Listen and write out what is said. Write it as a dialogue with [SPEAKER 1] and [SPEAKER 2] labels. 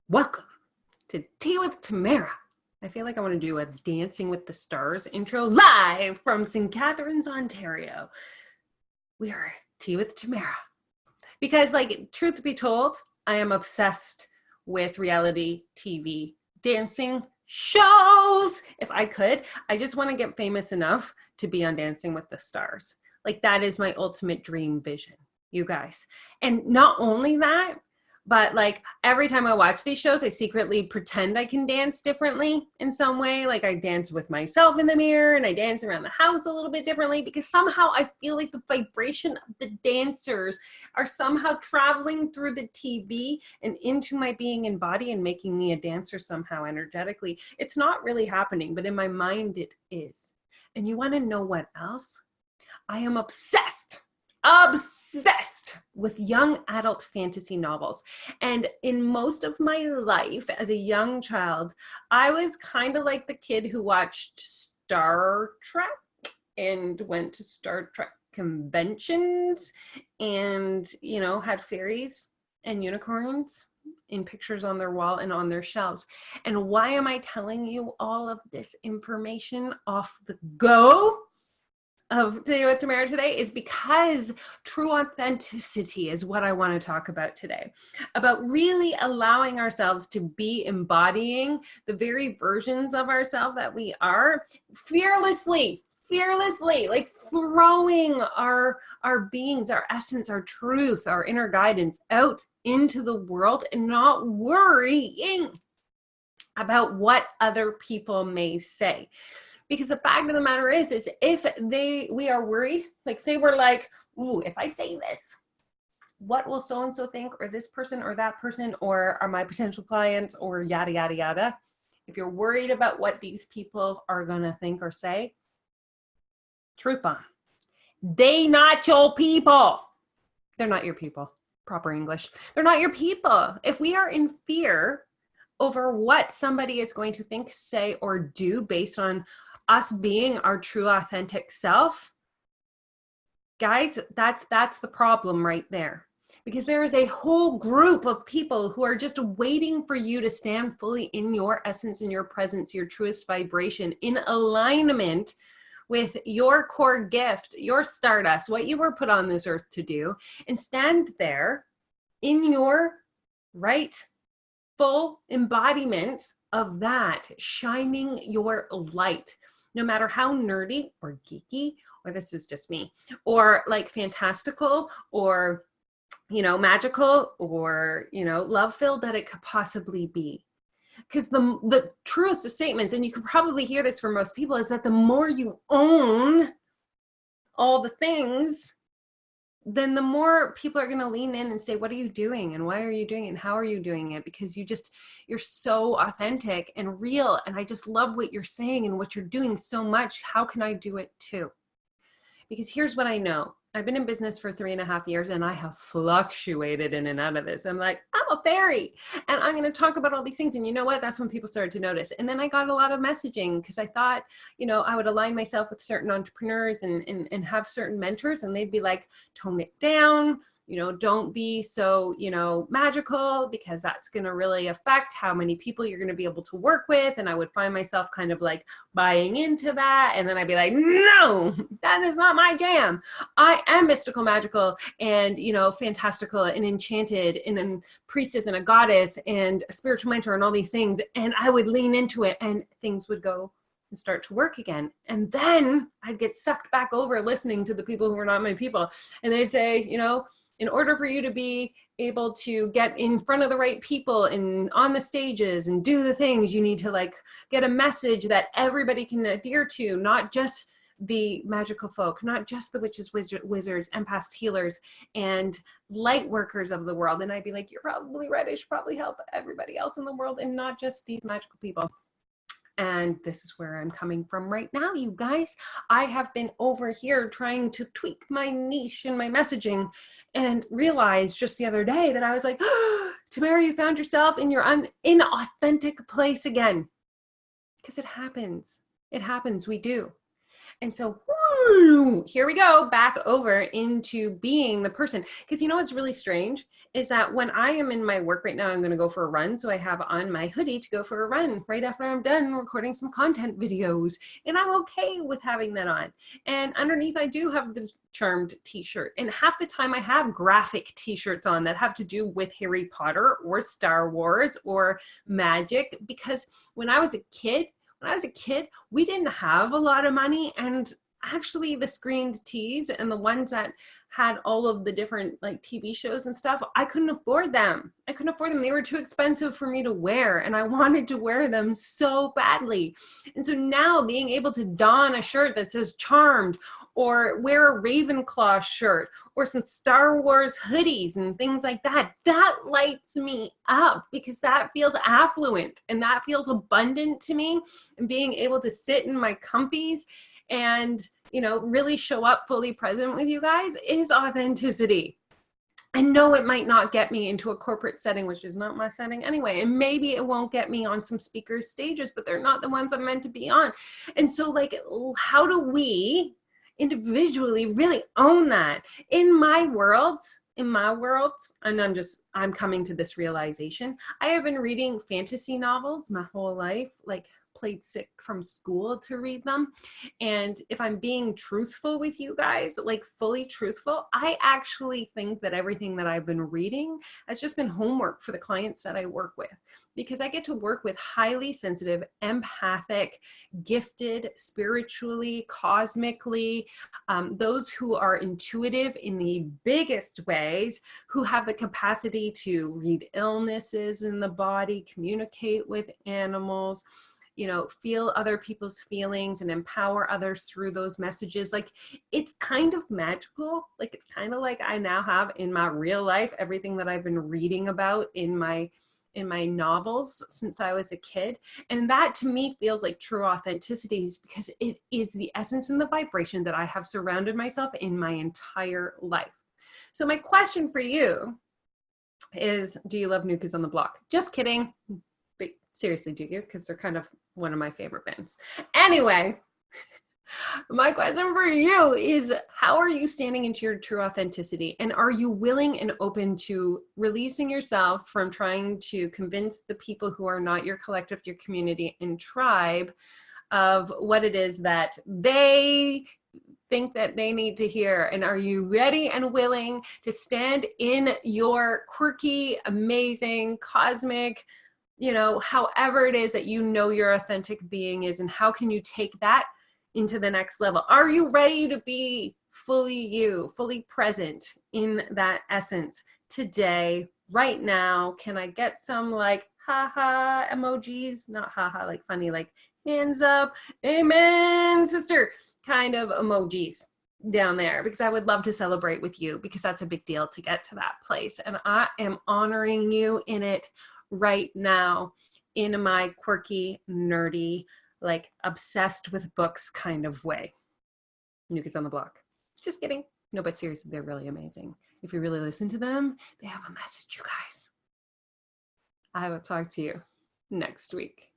[SPEAKER 1] Welcome to Tea with Tamara. I feel like I want to do a Dancing with the Stars intro live from St. Catharines, Ontario. We are Tea with Tamara. Because, truth be told, I am obsessed with reality TV dancing shows. If I could, I just want to get famous enough to be on Dancing with the Stars. That is my ultimate dream vision, you guys. And not only that, but every time I watch these shows, I secretly pretend I can dance differently in some way. I dance with myself in the mirror and I dance around the house a little bit differently because somehow I feel like the vibration of the dancers are somehow traveling through the TV and into my being and body and making me a dancer somehow energetically. It's not really happening, but in my mind it is. And you want to know what else? I am obsessed with young adult fantasy novels. And in most of my life as a young child, I was kind of like the kid who watched Star Trek and went to Star Trek conventions and, had fairies and unicorns in pictures on their wall and on their shelves. And why am I telling you all of this information off the go of Today with Tamara today is because true authenticity is what I want to talk about today. About really allowing ourselves to be embodying the very versions of ourselves that we are fearlessly, throwing our beings, our essence, our truth, our inner guidance out into the world and not worrying about what other people may say. Because the fact of the matter is if we are worried, say we're ooh, if I say this, what will so-and-so think, or this person or that person, or are my potential clients, or yada, yada, yada. If you're worried about what these people are going to think or say, truth bomb. They not your people. They're not your people. Proper English. They're not your people. If we are in fear over what somebody is going to think, say, or do based on us being our true authentic self, guys, that's the problem right there. Because there is a whole group of people who are just waiting for you to stand fully in your essence, in your presence, your truest vibration, in alignment with your core gift, your stardust, what you were put on this earth to do, and stand there in your right full embodiment of that, shining your light. No matter how nerdy or geeky, or this is just me, or fantastical or, magical or, love-filled that it could possibly be. Because the truest of statements, and you can probably hear this from most people, is that the more you own all the things, then the more people are going to lean in and say, what are you doing? And why are you doing it? And how are you doing it? Because you're so authentic and real. And I just love what you're saying and what you're doing so much. How can I do it too? Because here's what I know. I've been in business for 3.5 years and I have fluctuated in and out of this. I'm I'm a fairy and I'm going to talk about all these things. And you know what? That's when people started to notice. And then I got a lot of messaging because I thought, I would align myself with certain entrepreneurs and have certain mentors, and they'd be like, tone it down. Don't be so, magical, because that's going to really affect how many people you're going to be able to work with. And I would find myself kind of buying into that. And then I'd be like, no, that is not my jam. I am mystical, magical, and, fantastical and enchanted and a priestess and a goddess and a spiritual mentor and all these things. And I would lean into it and things would go and start to work again. And then I'd get sucked back over listening to the people who are not my people. And they'd say, in order for you to be able to get in front of the right people and on the stages and do the things, you need to get a message that everybody can adhere to, not just the magical folk, not just the witches, wizards, empaths, healers, and light workers of the world. And I'd be like, you're probably right. I should probably help everybody else in the world and not just these magical people. And this is where I'm coming from right now, you guys. I have been over here trying to tweak my niche and my messaging and realized just the other day that I was like, oh, Tamara, you found yourself in your inauthentic place again. Because it happens. It happens. We do. And so here we go, back over into being the person. Because you know what's really strange is that when I am in my work right now, I'm going to go for a run. So I have on my hoodie to go for a run right after I'm done recording some content videos. And I'm okay with having that on. And underneath, I do have the Charmed t-shirt. And half the time I have graphic t-shirts on that have to do with Harry Potter or Star Wars or magic. Because when I was a kid, we didn't have a lot of money, and actually the screened tees and the ones that had all of the different like TV shows and stuff, I couldn't afford them. They were too expensive for me to wear, and I wanted to wear them so badly. And so now being able to don a shirt that says Charmed, or wear a Ravenclaw shirt, or some Star Wars hoodies and things like that, that lights me up, because that feels affluent and that feels abundant to me. And being able to sit in my comfies and, you know, really show up fully present with you guys is authenticity. I know it might not get me into a corporate setting, which is not my setting anyway, and maybe it won't get me on some speakers' stages, but they're not the ones I'm meant to be on. And so, like, how do we individually really own that? In my world, and I'm coming to this realization, I have been reading fantasy novels my whole life, like played sick from school to read them. And if I'm being truthful with you guys, like fully truthful, I actually think that everything that I've been reading has just been homework for the clients that I work with, because I get to work with highly sensitive, empathic, gifted, spiritually, cosmically, those who are intuitive in the biggest ways, who have the capacity to read illnesses in the body, communicate with animals, you know, feel other people's feelings and empower others through those messages. Like, it's kind of magical. Like, it's kind of like I now have in my real life everything that I've been reading about in my novels since I was a kid. And that to me feels like true authenticity, because it is the essence and the vibration that I have surrounded myself in my entire life. So my question for you is, do you love New Kids on the Block? Just kidding. But seriously, do you? Because they're kind of one of my favorite bands. Anyway, my question for you is, how are you standing into your true authenticity? And are you willing and open to releasing yourself from trying to convince the people who are not your collective, your community and tribe of what it is that they think that they need to hear? And are you ready and willing to stand in your quirky, amazing, cosmic, you know, however it is that you know your authentic being is, and how can you take that into the next level? Are you ready to be fully you, fully present in that essence today, right now? Can I get some like haha emojis? Not haha like funny, like hands up, amen, sister kind of emojis down there, because I would love to celebrate with you, because that's a big deal to get to that place. And I am honoring you in it right now, in my quirky, nerdy, like obsessed with books kind of way. New Kids on the Block. Just kidding. No, but seriously, they're really amazing. If you really listen to them, they have a message, you guys. I will talk to you next week.